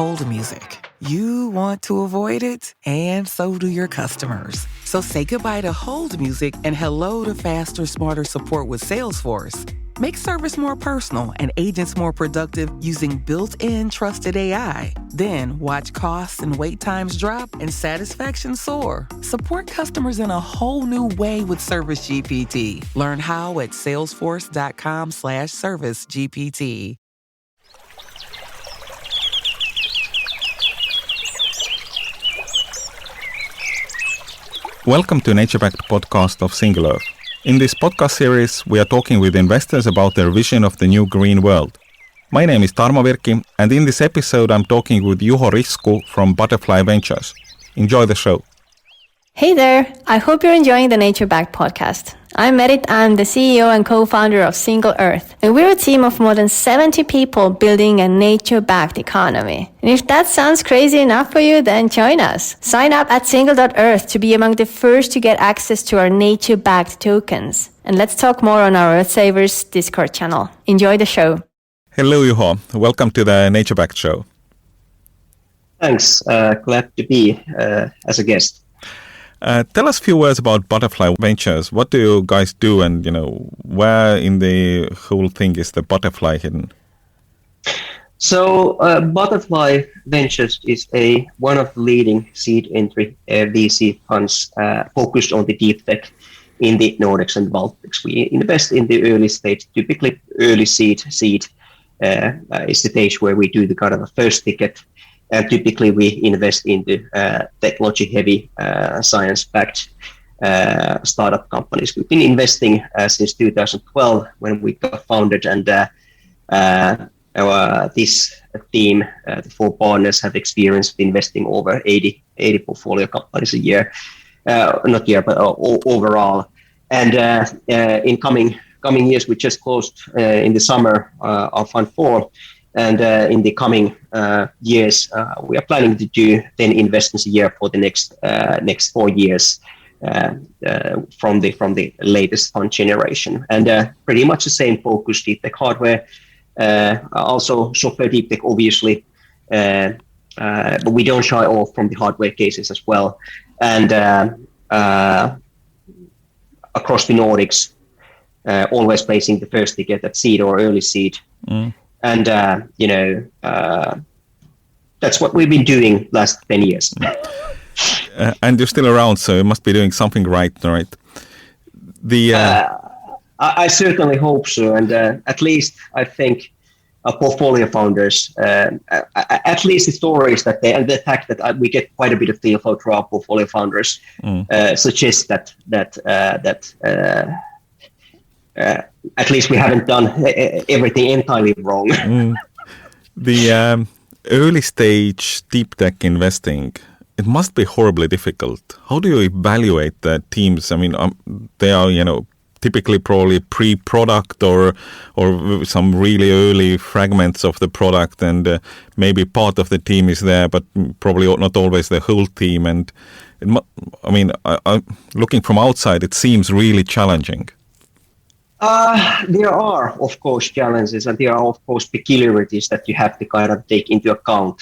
hold music. You want to avoid it, and so do your customers. So say goodbye to hold music and hello to faster, smarter support with Salesforce. Make service more personal and agents more productive using built-in trusted AI. Then watch costs and wait times drop and satisfaction soar. Support customers in a whole new way with Service GPT. Learn how at salesforce.com/servicegpt. Welcome to NatureBacked podcast of Single Earth. In this podcast series, we are talking with investors about their vision of the new green world. My name is Tarmo Virki, and in this episode, I'm talking with Juho Risku from Butterfly Ventures. Enjoy the show. Hey there! I hope you're enjoying the NatureBacked podcast. I'm Merit. I'm the CEO and co-founder of Single Earth, and we're a team of more than 70 people building a nature-backed economy. And if that sounds crazy enough for you, then join us. Sign up at single.earth to be among the first to get access to our nature-backed tokens. And let's talk more on our Earth Savers Discord channel. Enjoy the show. Hello, Juho. Welcome to the NatureBacked show. Thanks. Glad to be as a guest. Tell us a few words about Butterfly Ventures. What do you guys do, and where in the whole thing is the butterfly hidden? So Butterfly Ventures is one of the leading seed entry VC funds focused on the Deeptech in the Nordics and Baltics. We invest in the early stage, typically early seed is the stage where we do the kind of a first ticket. And typically we invest into technology-heavy, science-backed startup companies. We've been investing since 2012 when we got founded, and this team, the four partners, have experience investing over 80 portfolio companies a year, not year, but overall. And in coming years, we just closed in the summer our Fund 4. And in the coming years, we are planning to do 10 investments a year for the next 4 years from the latest fund generation. And pretty much the same focus: deep tech hardware, also software deep tech, obviously, but we don't shy off from the hardware cases as well. And across the Nordics, always placing the first ticket at seed or early seed. And, that's what we've been doing last 10 years. And you're still around, so you must be doing something right? I certainly hope so. And at least I think our portfolio founders, at least the stories that and the fact that we get quite a bit of deal flow through our portfolio founders suggest that at least we haven't done everything entirely wrong. The early stage deep tech investing, it must be horribly difficult. How do you evaluate the teams? I mean, they are, typically probably pre-product or some really early fragments of the product, and maybe part of the team is there, but probably not always the whole team. And looking from outside, it seems really challenging. There are, of course, challenges, and there are, of course, peculiarities that you have to kind of take into account.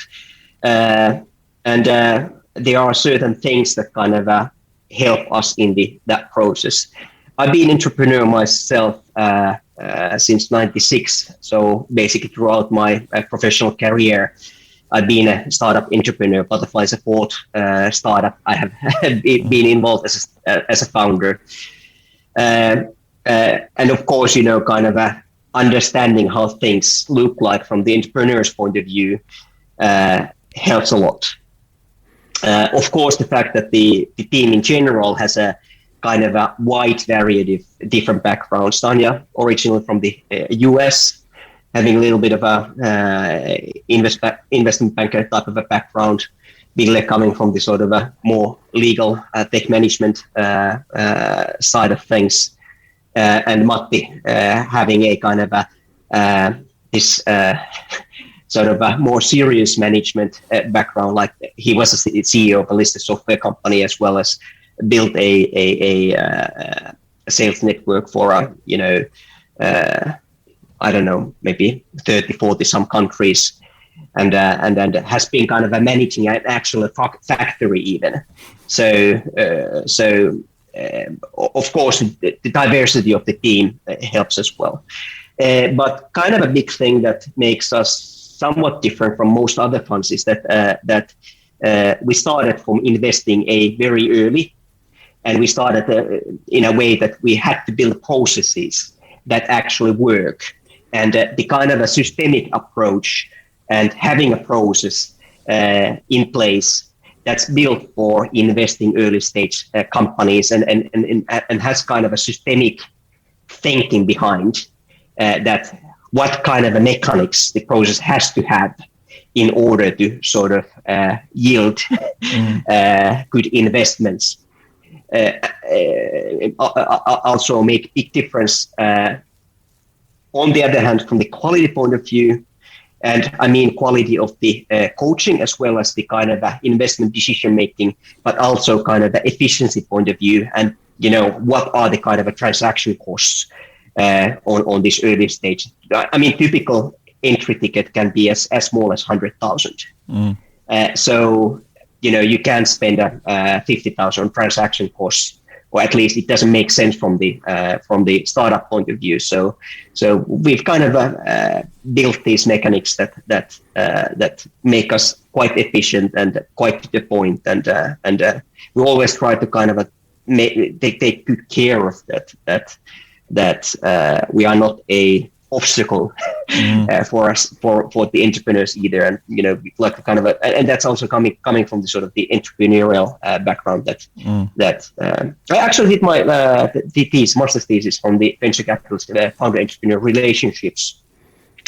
And there are certain things that kind of help us in that process. I've been entrepreneur myself since -- so basically throughout my professional career, I've been a startup entrepreneur. Butterfly is a fourth startup I have been involved as a founder. And of course, kind of understanding how things look like from the entrepreneur's point of view helps a lot. Of course, the fact that the team in general has a kind of a wide variety of different backgrounds. Tanya, originally from the US, having a little bit of a investment banker type of a background. Ville coming from the sort of a more legal tech management side of things. And Matti having a kind of this sort of a more serious management background, like he was a CEO of a listed software company, as well as built a sales network for I don't know, maybe 30, 40 some countries. and has been kind of managing an actual factory even. So of course the diversity of the team helps as well. But kind of a big thing that makes us somewhat different from most other funds is that we started from investing very early, and we started in a way that we had to build processes that actually work, and the kind of a systemic approach and having a process in place that's built for investing early stage companies and has kind of a systemic thinking behind that what kind of a mechanics the process has to have in order to sort of yield good investments. Also make big difference on the other hand from the quality point of view, and I mean quality of the coaching as well as the kind of investment decision making, but also kind of the efficiency point of view, and what are the kind of a transaction costs on this early stage. I mean, typical entry ticket can be as small as 100,000. So you can't spend 50,000 on transaction costs, or at least it doesn't make sense from the startup point of view. So we've kind of built these mechanics that make us quite efficient and quite to the point, and we always try to kind of take good care of that we are not a obstacle for us for the entrepreneurs either, and we like to kind of and that's also coming from the sort of the entrepreneurial background that I actually did my master's thesis from the venture capitalist founder entrepreneur relationships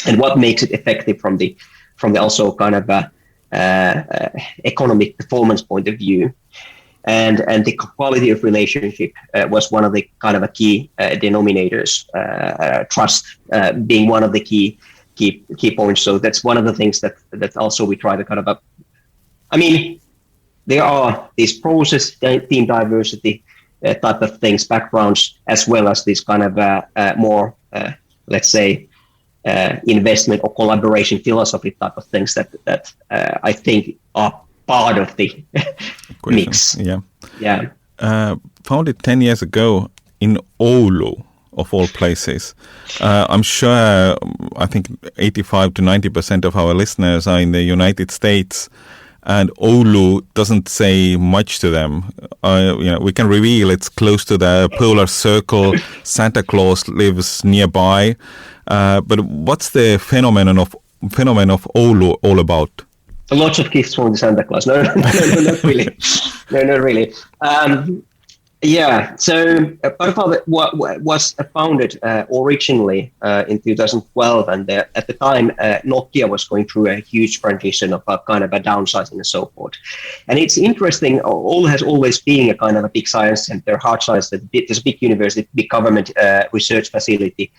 and what makes it effective from the also kind of economic performance point of view. And the quality of relationship was one of the kind of a key denominators, trust being one of the key points. So that's one of the things that also we try to kind of, I mean, there are these process, team diversity type of things, backgrounds, as well as this kind of more, let's say, investment or collaboration philosophy type of things that I think are part of the mix. Yeah. Founded 10 years ago in Oulu, of all places. I'm sure, I think 85 to 90% of our listeners are in the United States, and Oulu doesn't say much to them. We can reveal it's close to the polar circle. Santa Claus lives nearby. But what's the phenomenon of Oulu all about? Lots of gifts from the Santa Claus. No, not really. No, not really. So Butterfly was founded originally in 2012, and at the time Nokia was going through a huge transition of kind of a downsizing and so forth. And it's interesting, Oulu has always been a kind of a big science center, hard science, there's a big university, big government research facility.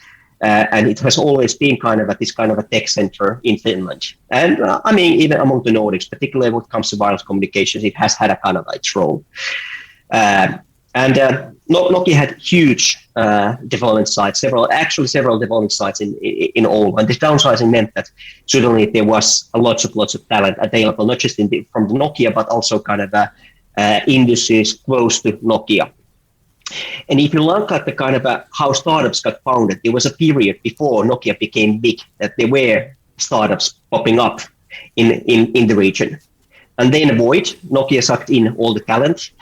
And it has always been kind of this kind of a tech center in Finland. And I mean, even among the Nordics, particularly when it comes to wireless communications, it has had a kind of its role. And Nokia had huge development sites, several development sites in Oulu. And this downsizing meant that suddenly there was lots of talent available, not just from the Nokia, but also kind of industries close to Nokia. And if you look at the kind of how startups got founded, there was a period before Nokia became big that there were startups popping up in the region. And then Nokia sucked in all the talent.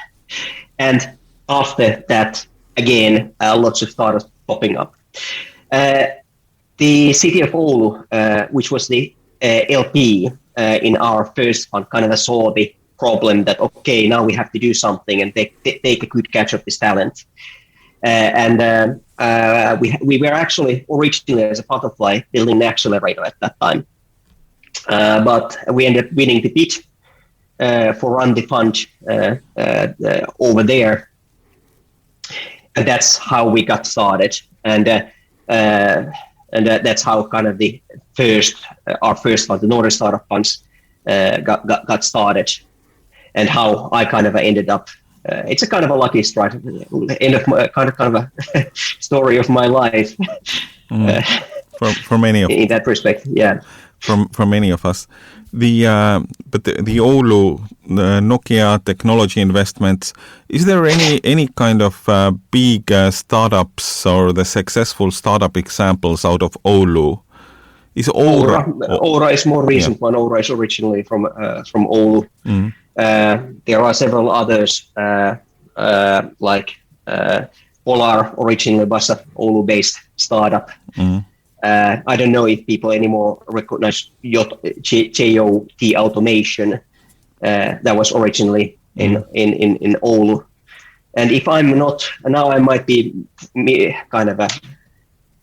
And after that, again, lots of startups popping up. The city of Oulu, which was the LP in our first fund, kind of saw the problem that, okay, now we have to do something and take a good catch of this talent. We were actually originally as a Butterfly building an accelerator at that time. But we ended up winning the bid for run the fund over there. And that's how we got started. And that's how kind of our first fund, the Nordic startup funds, got started. And how I kind of ended up. It's a kind of a lucky strike, end of my, kind of a story of my life. For many of in that respect, yeah. from many of us. The Oulu, Nokia technology investments, is there any kind of big startups or the successful startup examples out of Oulu? Is Aura is more recent one. Aura is originally from Oulu. There are several others like Polar originally was an Oulu-based startup. I don't know if people anymore recognize JOT Automation. That was originally in Oulu. And if I'm not, now I might be kind of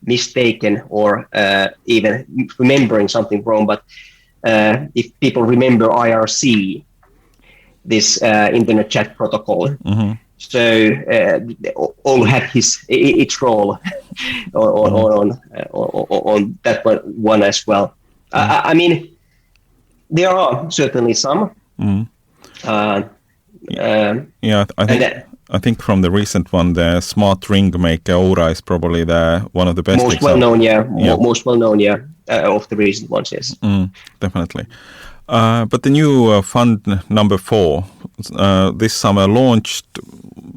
mistaken or even remembering something wrong, but if people remember IRC, this internet chat protocol, so Oulu had its role on that one as well. I mean, there are certainly some. I think from the recent one, the smart ring maker Aura is probably one of the best. Most well known, most well known, of the recent ones, yes. Definitely. But the new fund number 4 this summer launched.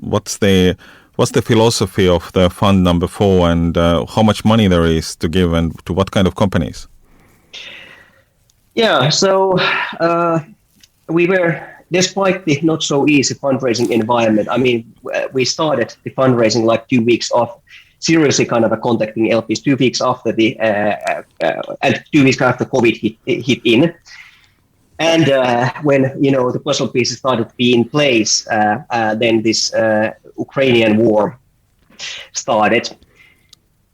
What's the philosophy of the fund number 4, and how much money there is to give, and to what kind of companies? Yeah, so we were, despite the not so easy fundraising environment, I mean, we started the fundraising like 2 weeks off, seriously kind of contacting LPs 2 weeks after and 2 weeks after COVID hit in. And when, the puzzle pieces started to be in place, then this Ukrainian war started.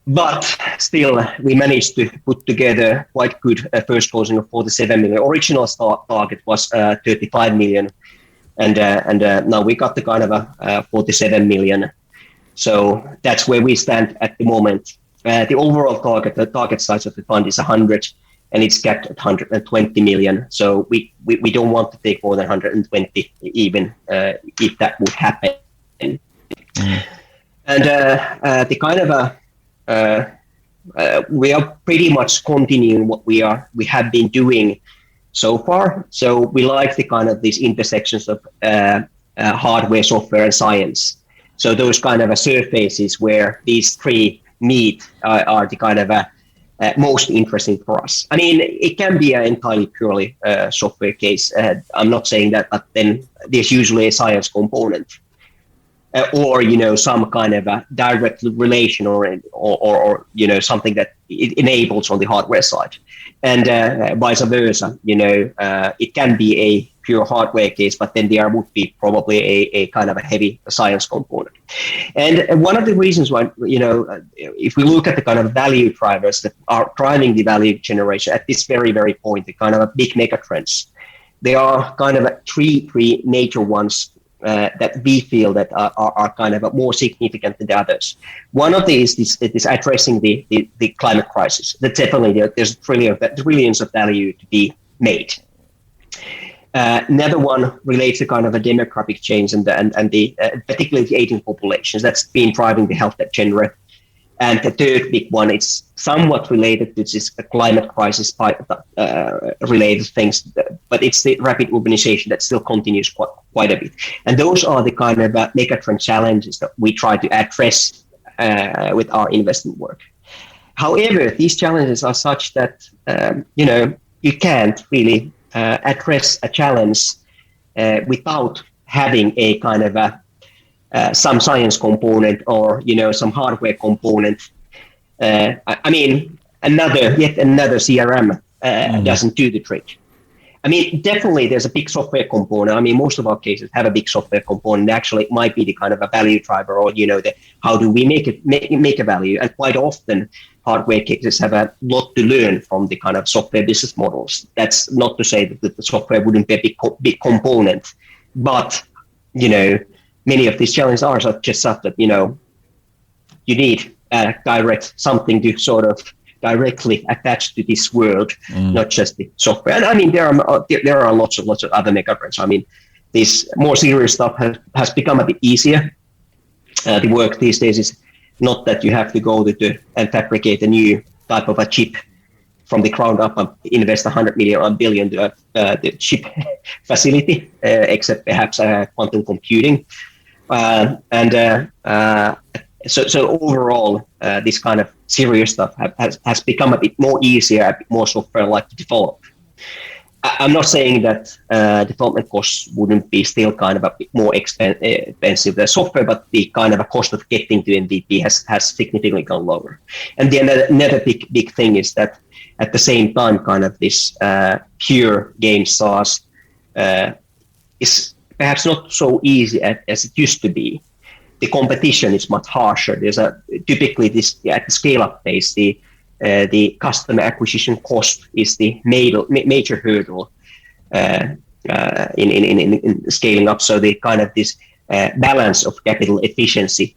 But still, we managed to put together quite good first closing of 47 million. Original target was 35 million. And now we got the kind of a 47 million. So that's where we stand at the moment. The overall the target size of the fund is 100. And it's capped at 120 million. So we don't want to take more than 120 even if that would happen. And the kind of we are pretty much continuing what we have been doing so far. So we like the kind of these intersections of hardware, software, and science. So those kind of surfaces where these three meet are the kind of most interesting for us. I mean, it can be an entirely purely software case. I'm not saying that, but then there's usually a science component, or some kind of a direct relation, or something that it enables on the hardware side, and vice versa. It can be a pure hardware case, but then there would be probably a kind of a heavy science component. And one of the reasons why, if we look at the kind of value drivers that are driving the value generation at this very, very point, the kind of a big mega trends, there are kind of three major ones that we feel that are kind of more significant than the others. One of these is addressing the climate crisis. That definitely there's trillions of value to be made. Another one relates to kind of a demographic change and the particularly the aging populations that's been driving the health tech genre. And the third big one is somewhat related to this climate crisis related things, but it's the rapid urbanization that still continues quite a bit. And those are the kind of megatrend challenges that we try to address with our investment work. However, these challenges are such that you can't really address a challenge without having a kind of some science component or some hardware component. I mean, yet another CRM doesn't do the trick. I mean, definitely there's a big software component. I mean, most of our cases have a big software component. Actually, it might be the kind of a value driver, or how do we make a value? And quite often, hardware cases have a lot to learn from the kind of software business models. That's not to say that the software wouldn't be a big component, but many of these challenges are just such that you need direct something to sort of directly attached to this world, not just the software. And I mean, there are lots of other megatrends. I mean, this more serious stuff has become a bit easier. The work these days is not that you have to go and fabricate a new type of a chip from the ground up and invest 100 million or billion to the chip facility, except perhaps quantum computing. So overall, this kind of serious stuff has become a bit more easier, a bit more software-like to develop. I'm not saying that development costs wouldn't be still kind of a bit more expensive than software, but the kind of a cost of getting to MVP has significantly gone lower. And the another big thing is that at the same time, kind of this pure game SaaS is perhaps not so easy as it used to be. The competition is much harsher. There's typically this at the scale-up phase, the customer acquisition cost is the major hurdle in scaling up. So the kind of this balance of capital efficiency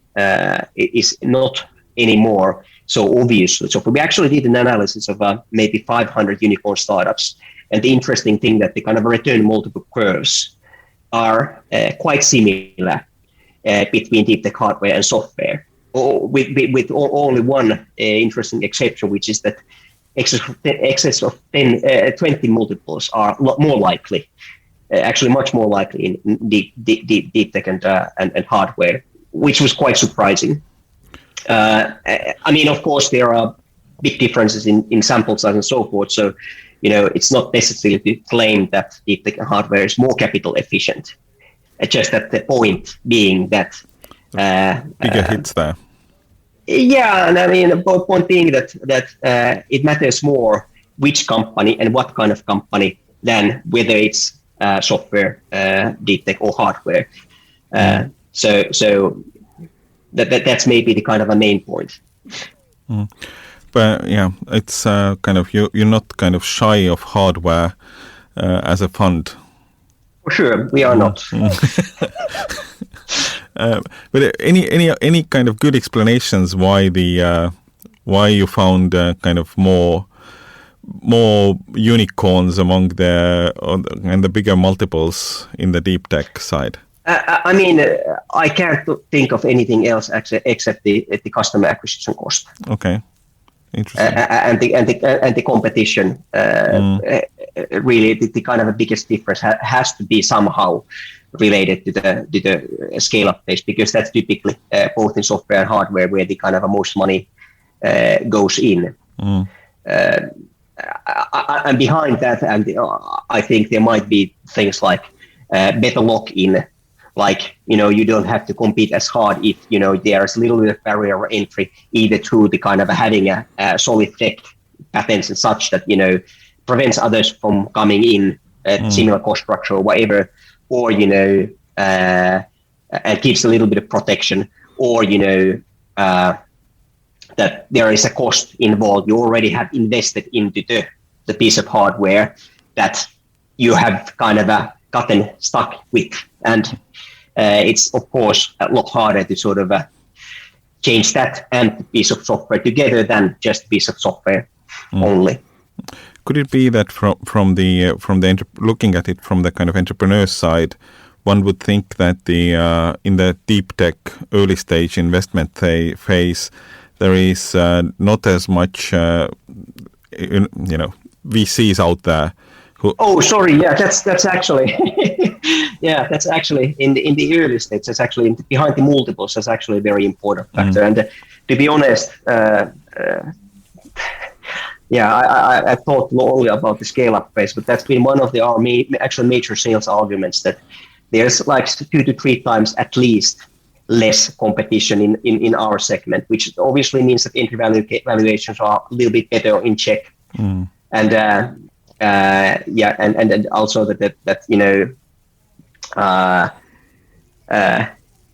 is not anymore so obvious. So we actually did an analysis of maybe 500 unicorn startups, and the interesting thing that the kind of return multiple curves are quite similar between Deeptech hardware and software. With only one interesting exception, which is that excess of 20 multiples are more likely, actually much more likely in Deeptech and hardware, which was quite surprising. I mean, of course, there are big differences in sample size and so forth. So, it's not necessary to claim that Deeptech and hardware is more capital efficient. Just that the point being that bigger hits there. Yeah, and I mean, the point being that it matters more which company and what kind of company than whether it's software, Deeptech, or hardware. So that's maybe the kind of a main point. But yeah, it's kind of you're not kind of shy of hardware as a fund. For sure, we are not. But any kind of good explanations why you found kind of more unicorns among and the bigger multiples in the Deeptech side? I mean, I can't think of anything else except the customer acquisition cost. Okay, interesting. And the competition. Really, the kind of the biggest difference has to be somehow related to the scale-up phase, because that's typically both in software and hardware where the kind of most money goes in. And behind that, I think there might be things like better lock-in, like you don't have to compete as hard if there's a little bit of barrier of entry, either through the kind of having a solid tech patents and such that prevents others from coming in at similar cost structure or whatever, or and gives a little bit of protection, or that there is a cost involved. You already have invested into the piece of hardware that you have kind of gotten stuck with, and it's of course a lot harder to sort of change that and the piece of software together than just a piece of software only. Could it be that from the looking at it from the kind of entrepreneur side, one would think that in the Deeptech early stage investment phase, there is not as much VCs out there who. Oh, sorry. Yeah, that's actually that's actually in the early stage. That's actually behind the multiples. That's actually a very important factor. And to be honest. I thought only about the scale-up phase, but that's been one of our major sales arguments, that there's like 2 to 3 times at least less competition in our segment, which obviously means that entry valuations are a little bit better in check. And also that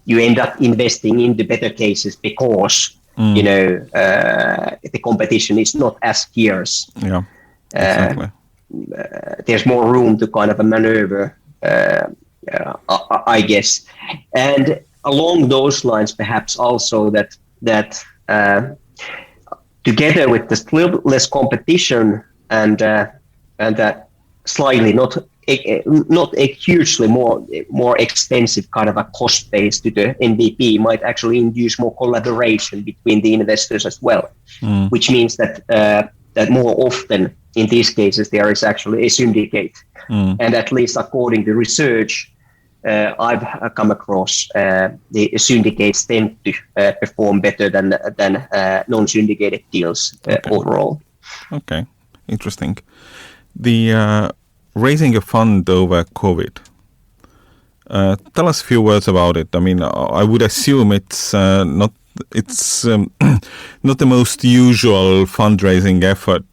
you end up investing in the better cases because the competition is not as fierce. Yeah, exactly. There's more room to kind of a maneuver, I guess. And along those lines, perhaps also that together with the little less competition and that slightly not a hugely more expensive kind of a cost base to the MVP might actually induce more collaboration between the investors as well, which means that that more often in these cases there is actually a syndicate, and at least according to research I've come across, the syndicates tend to perform better than non-syndicated deals overall. Okay, interesting. The raising a fund over COVID. Tell us a few words about it. I mean, I would assume it's not the most usual fundraising effort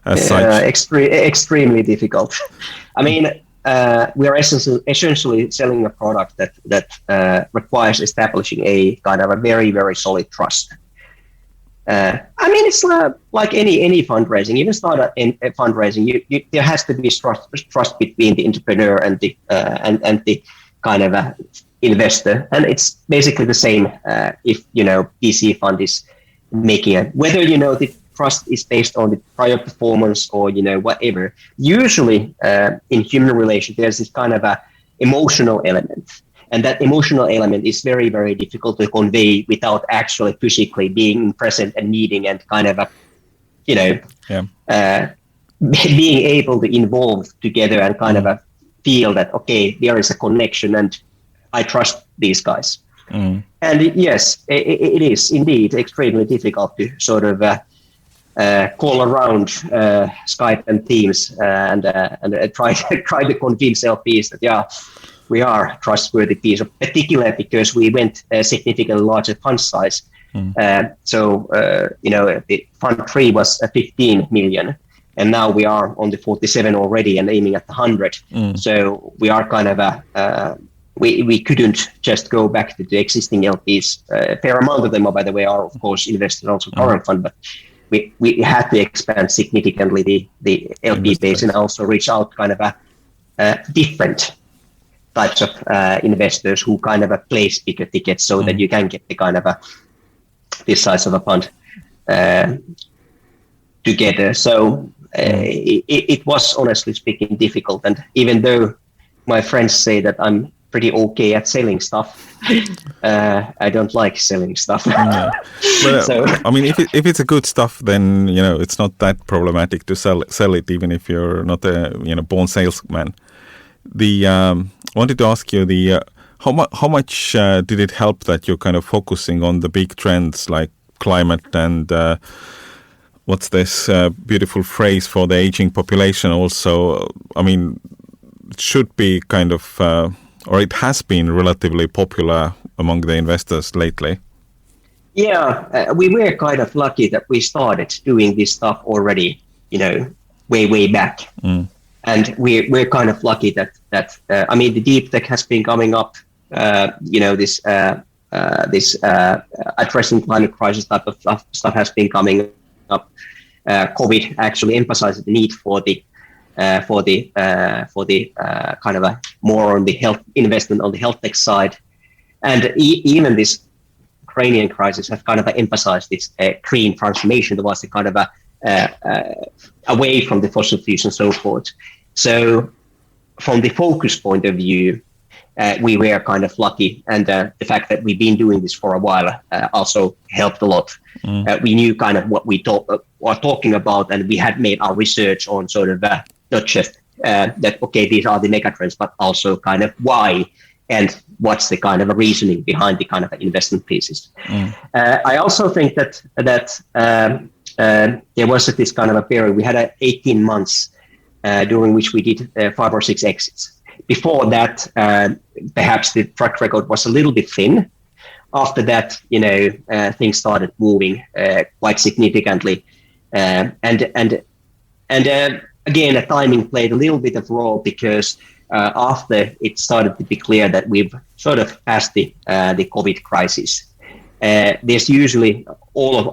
as such. Extremely difficult. I mean, we are essentially selling a product that requires establishing a kind of a very, very solid trust. I mean, it's like any fundraising. Even startup fundraising, there has to be trust between the entrepreneur and the kind of investor, and it's basically the same if VC fund is making it. Whether the trust is based on the prior performance or whatever. Usually, in human relations, there's this kind of a emotional element. And that emotional element is very, very difficult to convey without actually physically being present and meeting and kind of being able to involve together and kind of feel that, okay, there is a connection and I trust these guys. And yes, it is indeed extremely difficult to sort of call around Skype and Teams and try to convince LPs that, we are a trustworthy piece, particularly because we went a significantly larger fund size. So, the fund 3 was 15 million, and now we are on the 47 already and aiming at the 100. So we are kind of we couldn't just go back to the existing LPs. A fair amount of them, by the way, are of course invested also in current fund, but we had to expand significantly the LP base and also reach out kind of a different types of investors who kind of place bigger tickets so that you can get the kind of this size of a fund together. So it was, honestly speaking, difficult. And even though my friends say that I'm pretty okay at selling stuff, I don't like selling stuff. Well, so, I mean, if it's a good stuff, then it's not that problematic to sell it, even if you're not a born salesman. I wanted to ask you how much did it help that you're kind of focusing on the big trends like climate and what's this beautiful phrase for the aging population also? I mean, it should be kind of, or it has been relatively popular among the investors lately. Yeah, we were kind of lucky that we started doing this stuff already, way back. And we're kind of lucky that I mean, the Deeptech has been coming up, this addressing climate crisis type of stuff has been coming up. COVID actually emphasizes the need for the kind of a more on the health investment on the health tech side, and even this Ukrainian crisis has kind of emphasized this green transformation towards the kind of away from the fossil fuels and so forth. So from the focus point of view, we were kind of lucky, and the fact that we've been doing this for a while also helped a lot. We knew kind of what we were talking about, and we had made our research on sort of not just that, okay, these are the megatrends, but also kind of why and what's the kind of a reasoning behind the kind of investment pieces. I also think that there was this kind of a period. We had 18 months during which we did 5 or 6 exits. Before that, perhaps the track record was a little bit thin. After that, things started moving quite significantly, and again, the timing played a little bit of role because after it started to be clear that we've sort of passed the COVID crisis. There's usually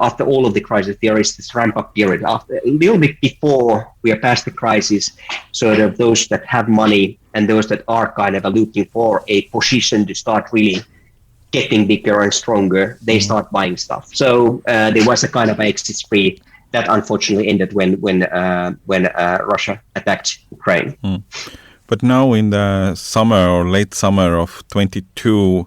after all of the crisis, there is this ramp-up period. After a little bit before we are past the crisis, sort of those that have money and those that are kind of looking for a position to start really getting bigger and stronger, they start buying stuff. So there was a kind of exit spree that unfortunately ended when Russia attacked Ukraine. But now in the summer or late summer of 22,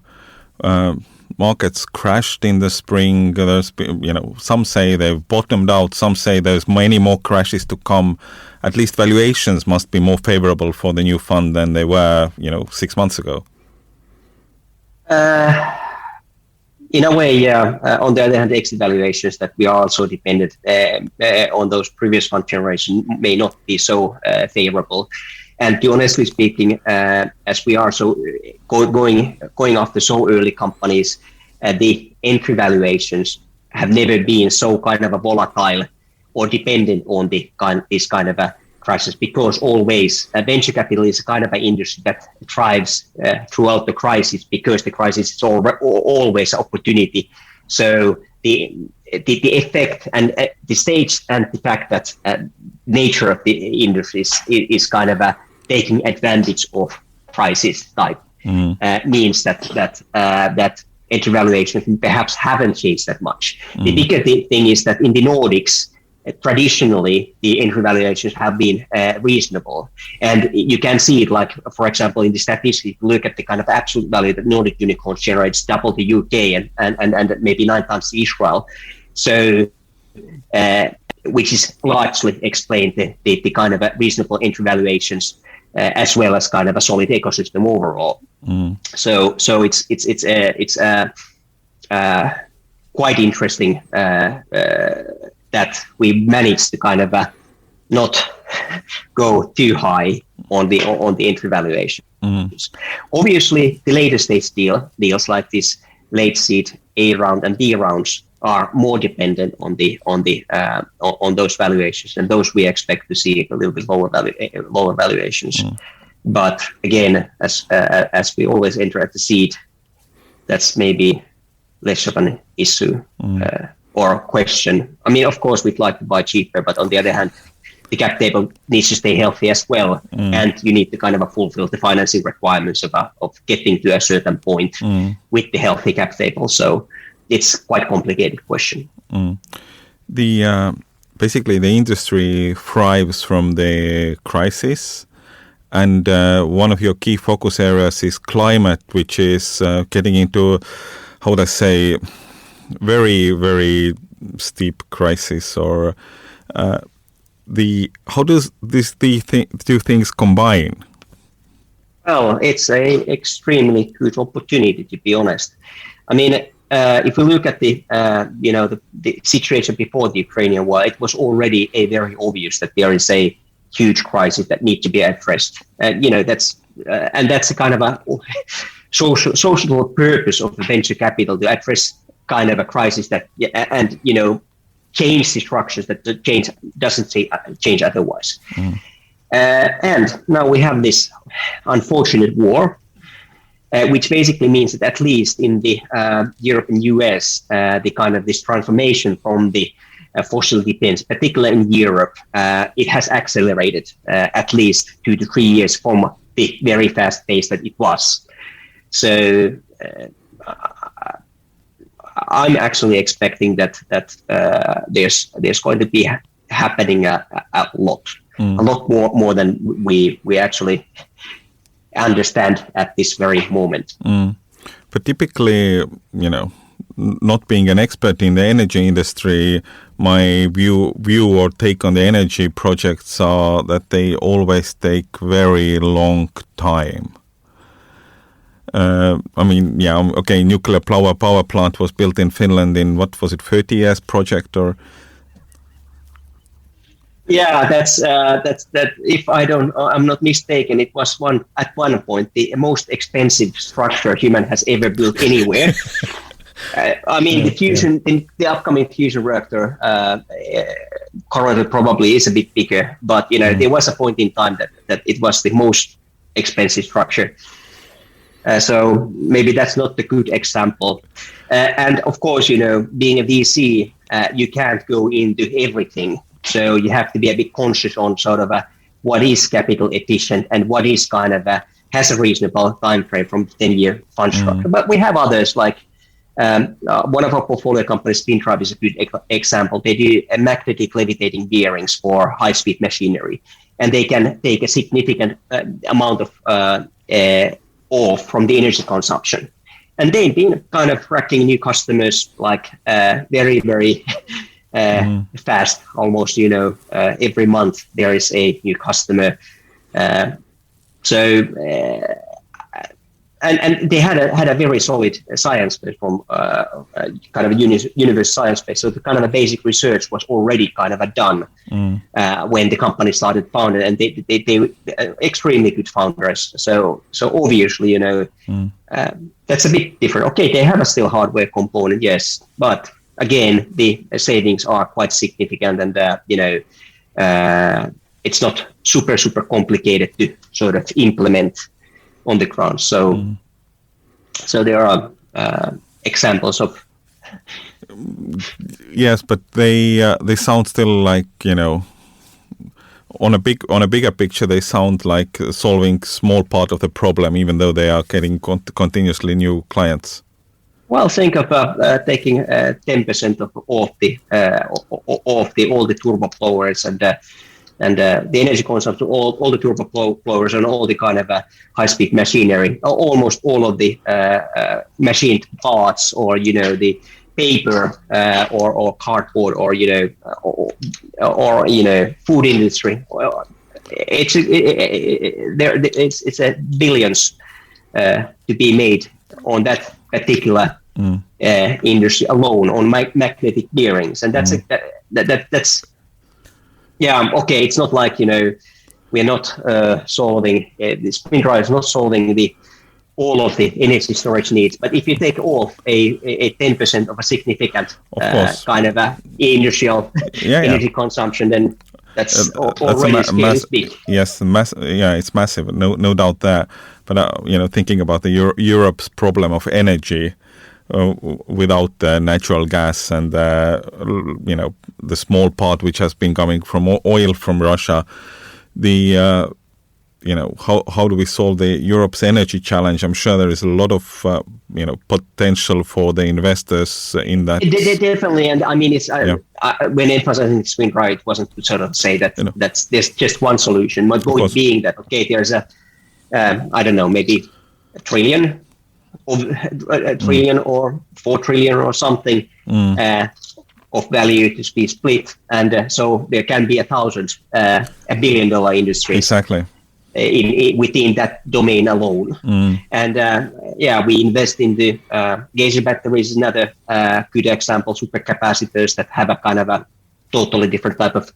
markets crashed in the spring. There's been, some say they've bottomed out. Some say there's many more crashes to come. At least valuations must be more favorable for the new fund than they were, 6 months ago. In a way, yeah. On the other hand, the exit valuations that we are also dependent on those previous fund generation may not be so favorable. And honestly speaking, as we are so going after so early companies, the entry valuations have never been so kind of a volatile or dependent on this kind of a crisis, because always venture capital is a kind of an industry that thrives throughout the crisis, because the crisis is always an opportunity. So the effect and the stage and the fact that nature of the industry is kind of taking advantage of crisis type means that entry valuations perhaps haven't changed that much. The bigger thing is that in the Nordics, traditionally, the entry valuations have been reasonable. And you can see it, like, for example, in the statistics, if you look at the kind of absolute value that Nordic unicorns generates, double the UK and maybe 9 times Israel. So, which is largely explained the kind of reasonable entry valuations, as well as kind of a solid ecosystem overall. So it's quite interesting that we managed to kind of not go too high on the entry valuation. Obviously, the later stage deals like this late seed A round and B rounds are more dependent on those valuations, and those we expect to see a little bit lower valuations. But again, as we always enter at the seed, that's maybe less of an issue. Or question. I mean, of course, we'd like to buy cheaper, but on the other hand, the cap table needs to stay healthy as well, and you need to kind of fulfill the financing requirements of getting to a certain point with the healthy cap table. So it's quite a complicated question. Basically, the industry thrives from the crisis, and one of your key focus areas is climate, which is getting into, how would I say, very, very steep crisis, or how does these two things combine? Well, it's a extremely good opportunity, to be honest. I mean, if we look at the situation before the Ukrainian war, it was already very obvious that there is a huge crisis that needs to be addressed. That's a kind of a social purpose of the venture capital, to address kind of a crisis that, and change the structures that the change doesn't change otherwise. And now we have this unfortunate war, which basically means that at least in the Europe and US, the kind of this transformation from the fossil dependence, particularly in Europe, it has accelerated at least 2 to 3 years from the very fast pace that it was. So I'm actually expecting that there's going to be happening a lot more than we actually understand at this very moment. But typically, not being an expert in the energy industry, my view or take on the energy projects are that they always take very long time. Nuclear power plant was built in Finland in, what was it, 30 years project, or? Yeah, that's if I'm not mistaken, it was at one point the most expensive structure human has ever built anywhere. The upcoming fusion reactor currently probably is a bit bigger, but there was a point in time that it was the most expensive structure. So maybe that's not the good example. And of course, being a VC, you can't go into everything. So you have to be a bit conscious on sort of what is capital efficient and what is kind of has a reasonable time frame from 10-year fund structure. But we have others, like one of our portfolio companies, SpinDrive, is a good example. They do magnetic levitating bearings for high-speed machinery, and they can take a significant amount of off from the energy consumption. and they've been kind of racking new customers like very, very fast, almost, every month there is a new customer. And they had a very solid science base from kind of a universe science base. So the kind of a basic research was already kind of done when the company started founded, and they were extremely good founders. So obviously, that's a bit different. Okay, they have a still hardware component, yes, but again, the savings are quite significant, and it's not super complicated to sort of implement on the ground. So there are examples of. Yes, but they sound still like, on a bigger picture, they sound like solving small part of the problem, even though they are getting continuously new clients. Well, think of taking 10% of all the turbo blowers and the energy consumption, all the turbo blowers and all the kind of high-speed machinery, almost all of the machined parts, or the paper or cardboard, or food industry. It's a billions to be made on that particular industry alone, on magnetic bearings, and that's okay. It's not like we're not solving the spin drive is not solving all of the energy storage needs. But if you take off a 10% of a significant kind of industrial energy consumption, then that's already big. Yes, it's massive. No doubt there. But thinking about the Europe's problem of energy without natural gas, and the small part which has been coming from oil from Russia, how do we solve the Europe's energy challenge? I'm sure there is a lot of potential for the investors in that. Definitely, and I mean, it's when emphasizing swing right, it wasn't to sort of say that there's just one solution. My point being that there's I don't know, maybe a trillion or 4 trillion or something of value to be split, and so there can be $1 billion industry exactly within that domain alone. And we invest in the geyser batteries, another good example, supercapacitors that have a kind of a totally different type of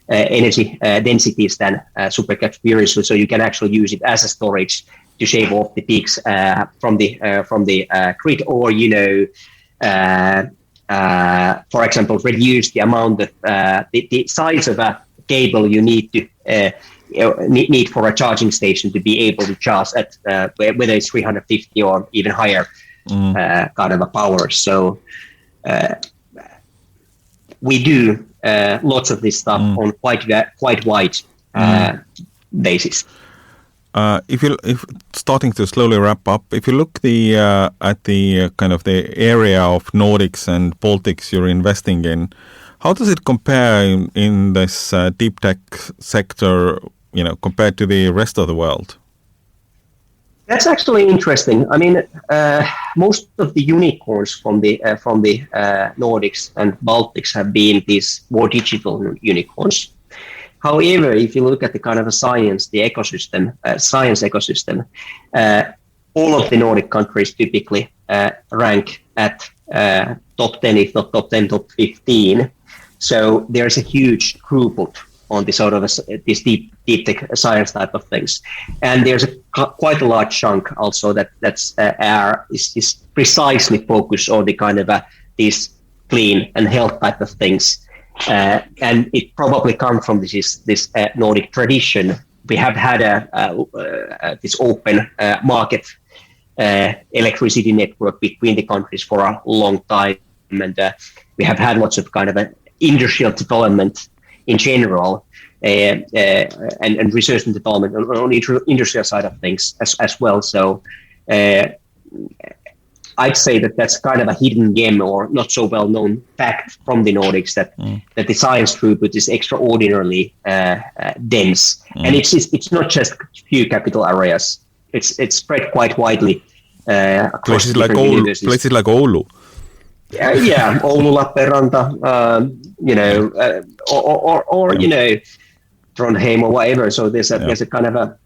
energy densities than supercapacitors, so you can actually use it as a storage to shave off the peaks from the grid, or for example, reduce the amount of the size of a cable you need to need for a charging station to be able to charge at whether it's 350 or even higher kind of a power. So we do lots of this stuff on quite wide basis. If starting to slowly wrap up, if you look at the kind of the area of Nordics and Baltics you're investing in, how does it compare in this deep tech sector, compared to the rest of the world? That's actually interesting. I mean, most of the unicorns from the Nordics and Baltics have been these more digital unicorns. However, if you look at the kind of a science ecosystem, all of the Nordic countries typically rank at top 10, if not top 10, top 15. So there's a huge throughput on this sort of this deep tech science type of things, and there's quite a large chunk also that's is precisely focused on the kind of these clean and health type of things. And it probably comes from this Nordic tradition. We have had this open market electricity network between the countries for a long time, and we have had lots of kind of industrial development in general, and research and development on the industrial side of things as well. So I'd say that's kind of a hidden gem or not so well-known fact from the Nordics that the science throughput is extraordinarily dense, and it's not just few capital areas. It's spread quite widely across different universities. Places like Oulu. Yeah, Oulu, Lappeenranta, or Trondheim or whatever. So there's a kind of a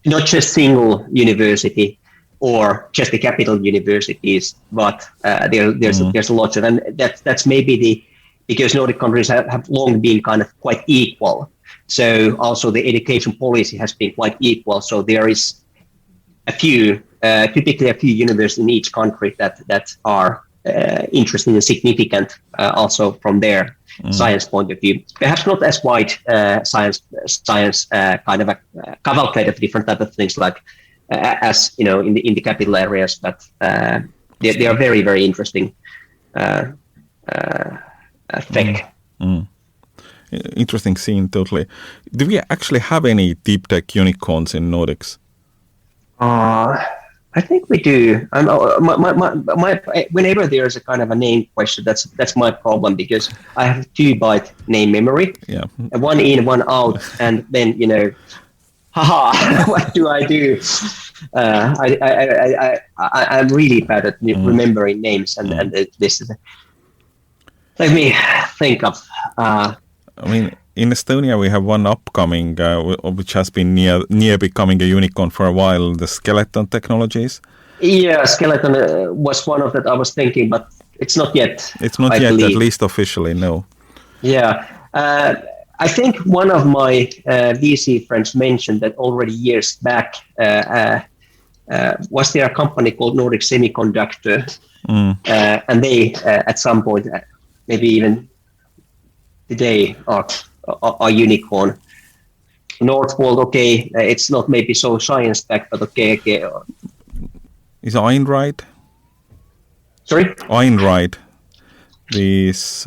not just single university or just the capital universities, but there's a lot of, and that's maybe because Nordic countries have long been kind of quite equal. So also the education policy has been quite equal. So there is typically a few universities in each country that are interesting and significant also from their science point of view. Perhaps not as wide science kind of a cavalcade of different type of things like as in the capital areas, but they are very, very interesting thing. Interesting scene, totally. Do we actually have any deep tech unicorns in Nordics? I think we do. Whenever there's a kind of a name question, that's my problem, because I have 2-byte name memory. Yeah. One in, one out, and then haha, what do I do? I'm really bad at remembering names, and this is. Let me think of. In Estonia, we have one upcoming, which has been near becoming a unicorn for a while, the Skeleton Technologies. Yeah, Skeleton was one of that I was thinking, but it's not yet. It's not yet, at least officially, no. Yeah. I think one of my VC friends mentioned that already years back, was there a company called Nordic Semiconductor, and they, at some point, maybe even today, are unicorn. Northvolt, okay, it's not maybe so science-backed, but okay. Is Einride? Sorry? Einride, this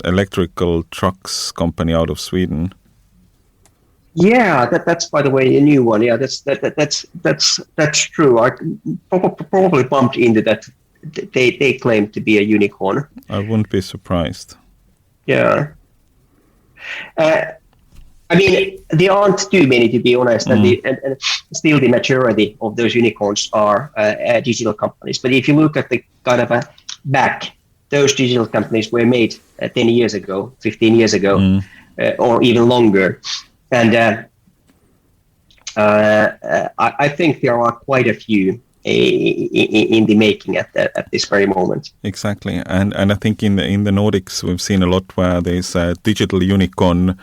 electrical trucks company out of Sweden. Yeah, that's by the way a new one. Yeah, that's true. I probably bumped into that. They claim to be a unicorn. I wouldn't be surprised. Yeah. There aren't too many, to be honest, and still the majority of those unicorns are digital companies. But if you look at the kind of back, those digital companies were made 10 years ago, 15 years ago, or even longer. And I think there are quite a few in the making at this very moment. Exactly, and I think in the Nordics we've seen a lot where these digital unicorns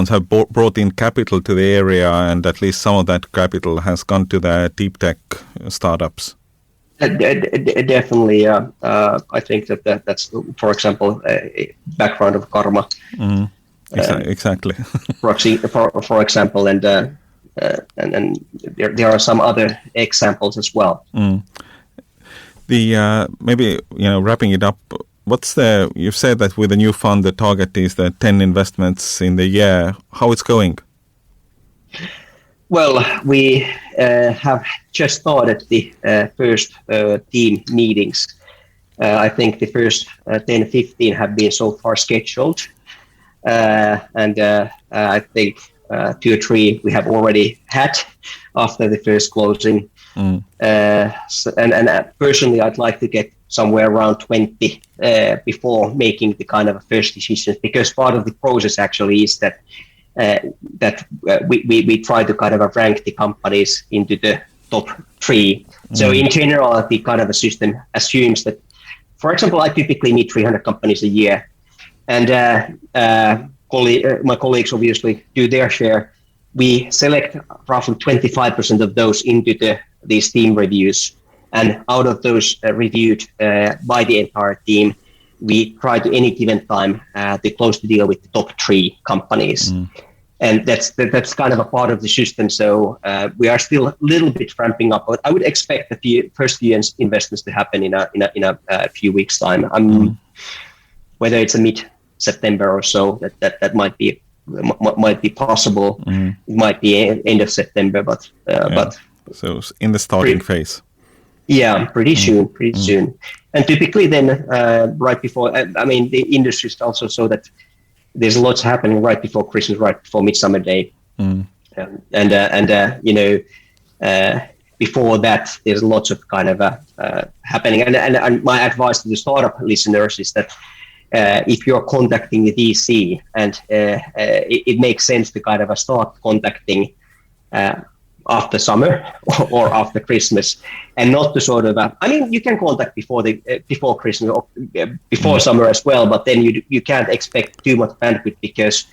have brought in capital to the area, and at least some of that capital has gone to the deep tech startups. Definitely, I think that's, for example, a background of Karma. Exactly. for example, and there are some other examples as well. Maybe wrapping it up, you've said that with the new fund the target is the 10 investments in the year. How it's going? Well, we have just started the first team meetings. I think the first 10-15 have been so far scheduled, and I think 2 or 3 we have already had after the first closing. And personally, I'd like to get somewhere around 20 before making the kind of first decisions, because part of the process actually is that we try to kind of rank the companies into the top 3. So in general, the kind of a system assumes that, for example, I typically meet 300 companies a year, and my colleagues obviously do their share. We select roughly 25% of those into these team reviews, and out of those reviewed by the entire team, we try to any given time to close the deal with the top 3 companies. And that's kind of a part of the system. So we are still a little bit ramping up. But I would expect the first few investments to happen in a few weeks' time. Whether it's a mid-September or so, that might be possible. It might be end of September, but so in the starting phase. Yeah, pretty soon. And typically then right before, the industry is also so that there's lots happening right before Christmas, right before Midsummer Day. before that, there's lots of kind of happening. And my advice to the startup listeners is that if you're contacting the DC, and it makes sense to kind of start contacting after summer or after Christmas, and not to sort of, I mean, you can contact before Christmas or before summer as well, but then you can't expect too much bandwidth, because,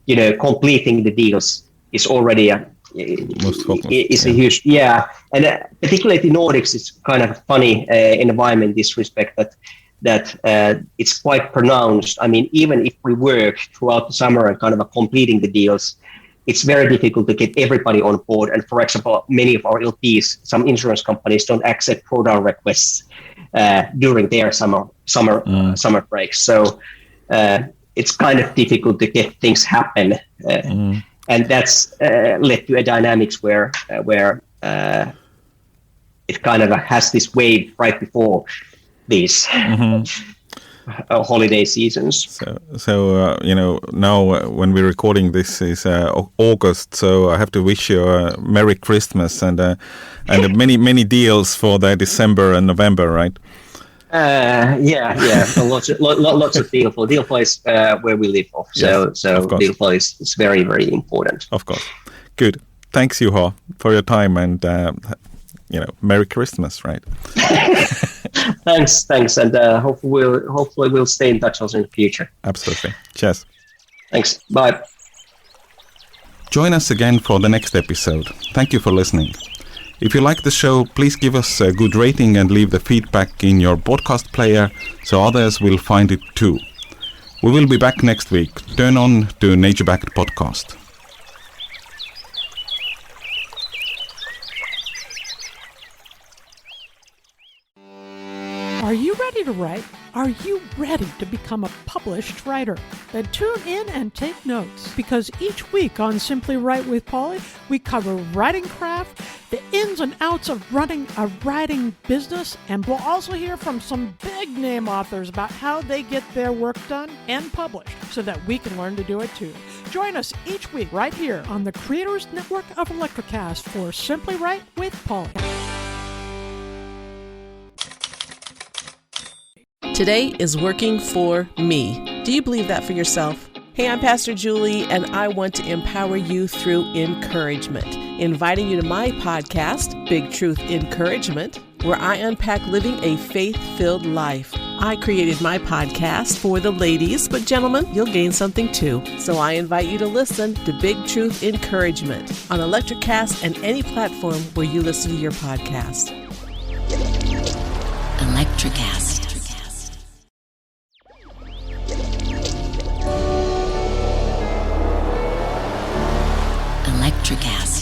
you know, completing the deals is already a huge, and particularly the Nordics is kind of a funny environment in this respect, that it's quite pronounced. I mean, even if we work throughout the summer and kind of completing the deals, it's very difficult to get everybody on board. And for example, many of our LPs, some insurance companies, don't accept drawdown requests during their summer breaks. So it's kind of difficult to get things happen, and that's led to a dynamics where it kind of has this wave right before these holiday seasons. So you know, now when we're recording this is August, so I have to wish you a Merry Christmas and many deals for the December and November, right? Lots of deal flow. Deal flow is where we live off. So deal flow is very, very important. Of course. Good. Thanks, Juho, for your time, and you know, Merry Christmas, right? Thanks, and hopefully we'll stay in touch also in the future. Absolutely. Cheers. Thanks. Bye. Join us again for the next episode. Thank you for listening. If you like the show, please give us a good rating and leave the feedback in your podcast player so others will find it too. We will be back next week. Turn on to NatureBacked podcast. Are you ready to write? Are you ready to become a published writer? Then tune in and take notes, because each week on Simply Write with Polly, we cover writing craft, the ins and outs of running a writing business, and we'll also hear from some big name authors about how they get their work done and published so that we can learn to do it too. Join us each week right here on the Creators Network of Electrocast for Simply Write with Polly. Today is working for me. Do you believe that for yourself? Hey, I'm Pastor Julie, and I want to empower you through encouragement. Inviting you to my podcast, Big Truth Encouragement, where I unpack living a faith-filled life. I created my podcast for the ladies, but gentlemen, you'll gain something too. So I invite you to listen to Big Truth Encouragement on Electrocast and any platform where you listen to your podcast. Electrocast. Electrocast.